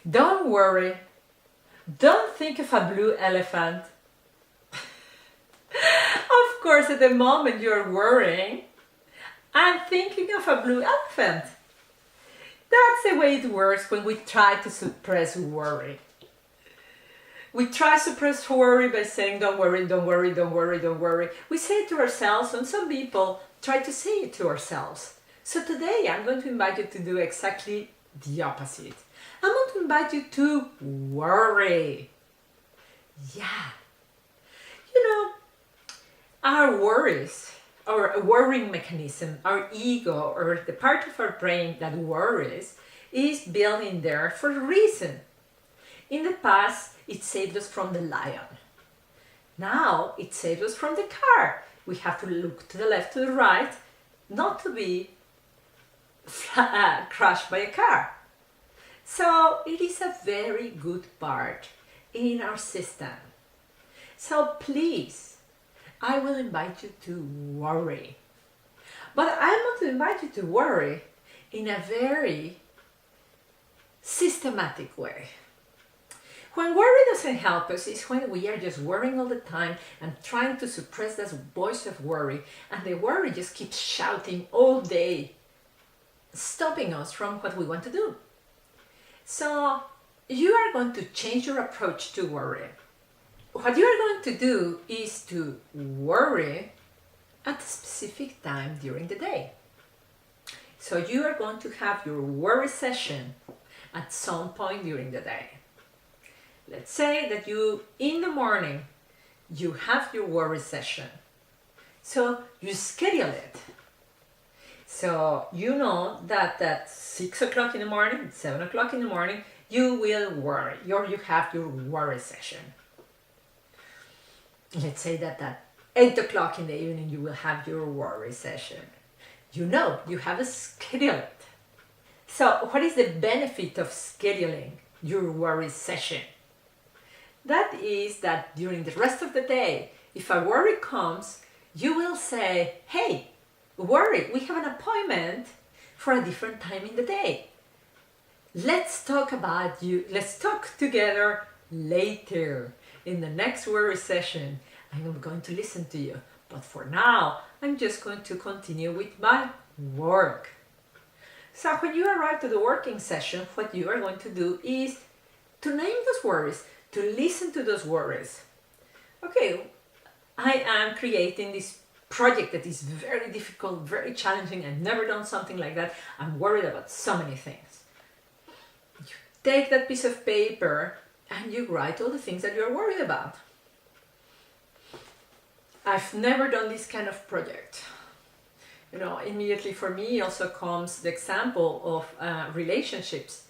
Don't worry. Don't think of a blue elephant. Of course, at the moment you're worrying, I'm thinking of a blue elephant. That's the way it works when we try to suppress worry. We try to suppress worry by saying, don't worry, don't worry, don't worry, don't worry. We say it to ourselves, and some people try to say it to ourselves. So today I'm going to invite you to do exactly the opposite. I'm going to invite you to worry. Yeah. You know, our worries, our worrying mechanism, our ego, or the part of our brain that worries, is built in there for a reason. In the past, it saved us from the lion. Now, it saves us from the car. We have to look to the left, to the right, not to be crushed by a car. So, it is a very good part in our system. So, please, I will invite you to worry. But I'm going to invite you to worry in a very systematic way. When worry doesn't help us is when we are just worrying all the time and trying to suppress that voice of worry, and the worry just keeps shouting all day, stopping us from what we want to do. So you are going to change your approach to worry. What you are going to do is to worry at a specific time during the day. So you are going to have your worry session at some point during the day. Let's say that in the morning, you have your worry session. So you schedule it. So you know that at 6 o'clock in the morning, 7 o'clock in the morning, you will worry, or you have your worry session. Let's say that at 8 o'clock in the evening, you will have your worry session. You know, you have a schedule. So what is the benefit of scheduling your worry session? That is that during the rest of the day, if a worry comes, you will say, hey, worry, we have an appointment for a different time in the day. Let's talk together later. In the next worry session, I'm going to listen to you. But for now, I'm just going to continue with my work. So when you arrive to the working session, what you are going to do is to name those worries, to listen to those worries. Okay, I am creating this project that is very difficult, very challenging. I've never done something like that. I'm worried about so many things. You take that piece of paper and you write all the things that you're worried about. I've never done this kind of project. You know, immediately for me also comes the example of relationships.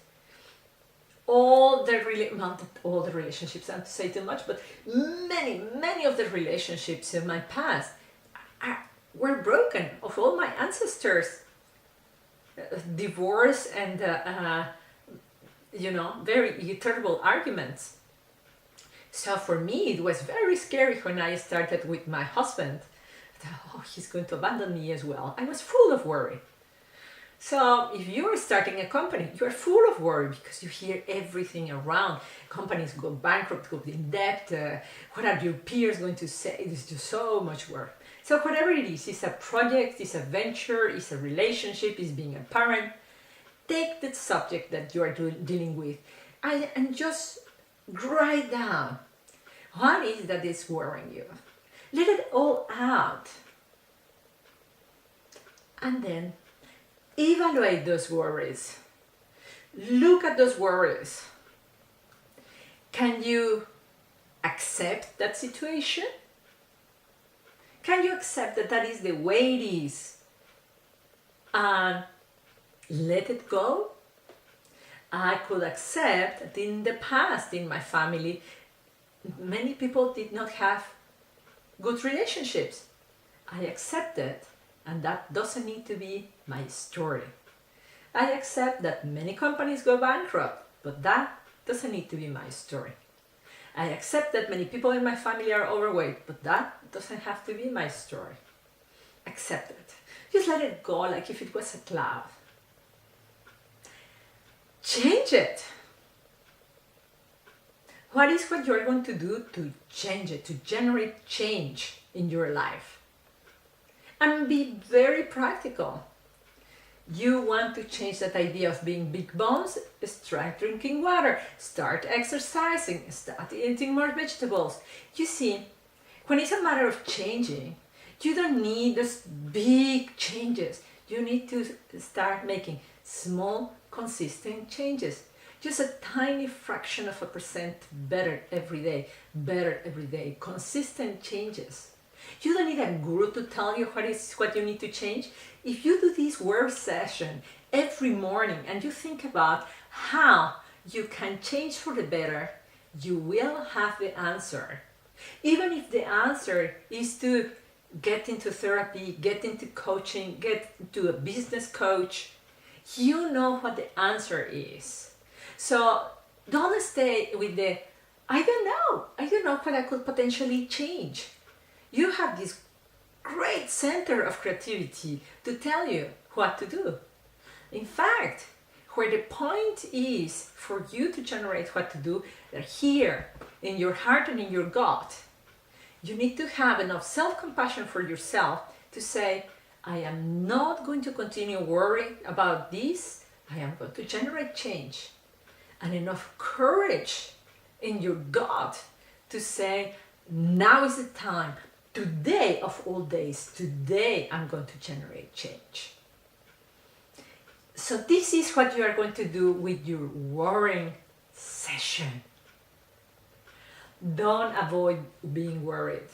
Not all the relationships, not to say too much, but many of the relationships in my past were broken. Of all my ancestors, divorce and very terrible arguments. So for me, it was very scary when I started with my husband. Oh, he's going to abandon me as well. I was full of worry. So if you're starting a company, you're full of worry because you hear everything around. Companies go bankrupt, go in debt. What are your peers going to say? There's just so much work. So whatever it is, it's a project, it's a venture, it's a relationship, it's being a parent. Take the subject that you are dealing with and just write down what is that is worrying you. Let it all out. And then evaluate those worries. Look at those worries. Can you accept that situation? Can you accept that that is the way it is? And let it go? I could accept that in the past, in my family, many people did not have good relationships. I accept it, and that doesn't need to be my story. I accept that many companies go bankrupt, but that doesn't need to be my story. I accept that many people in my family are overweight, but that doesn't have to be my story. Accept it. Just let it go like if it was a cloud. Change it. What is what you're going to do to change it, to generate change in your life? And be very practical. You want to change that idea of being big bones? Start drinking water, start exercising, start eating more vegetables. You see, when it's a matter of changing, you don't need those big changes. You need to start making small, consistent changes. Just a tiny fraction of a percent better every day, consistent changes. You don't need a guru to tell you what you need to change. If you do this work session every morning and you think about how you can change for the better, you will have the answer. Even if the answer is to get into therapy, get into coaching, get to a business coach, you know what the answer is. So don't stay with the, I don't know what I could potentially change. You have this great center of creativity to tell you what to do. In fact, where the point is for you to generate what to do, they're here in your heart and in your gut. You need to have enough self-compassion for yourself to say, I am not going to continue worrying about this. I am going to generate change. And enough courage in your gut to say, now is the time. Today of all days, today I'm going to generate change. So this is what you are going to do with your worrying session. Don't avoid being worried.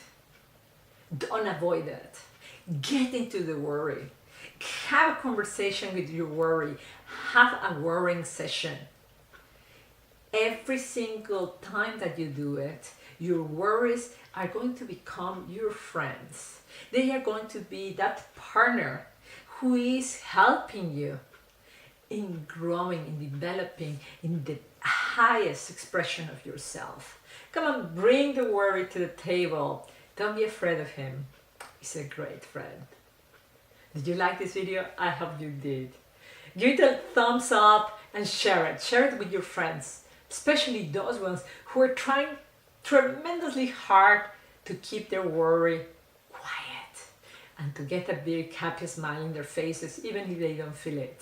Don't avoid it. Get into the worry. Have a conversation with your worry. Have a worrying session. Every single time that you do it, your worries are going to become your friends. They are going to be that partner who is helping you in growing, in developing, in the highest expression of yourself. Come on, bring the worry to the table. Don't be afraid of him. He's a great friend. Did you like this video? I hope you did. Give it a thumbs up and share it. Share it with your friends, especially those ones who are trying tremendously hard to keep their worry quiet and to get a big happy smile in their faces even if they don't feel it.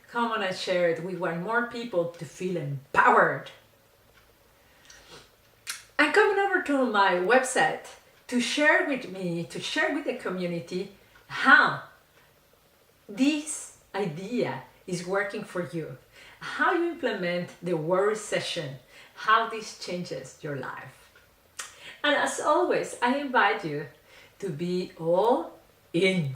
Come on and share it. We want more people to feel empowered. And coming over to my website to share with me, to share with the community how this idea is working for you, how you implement the worry session, how this changes your life. And as always, I invite you to be all in.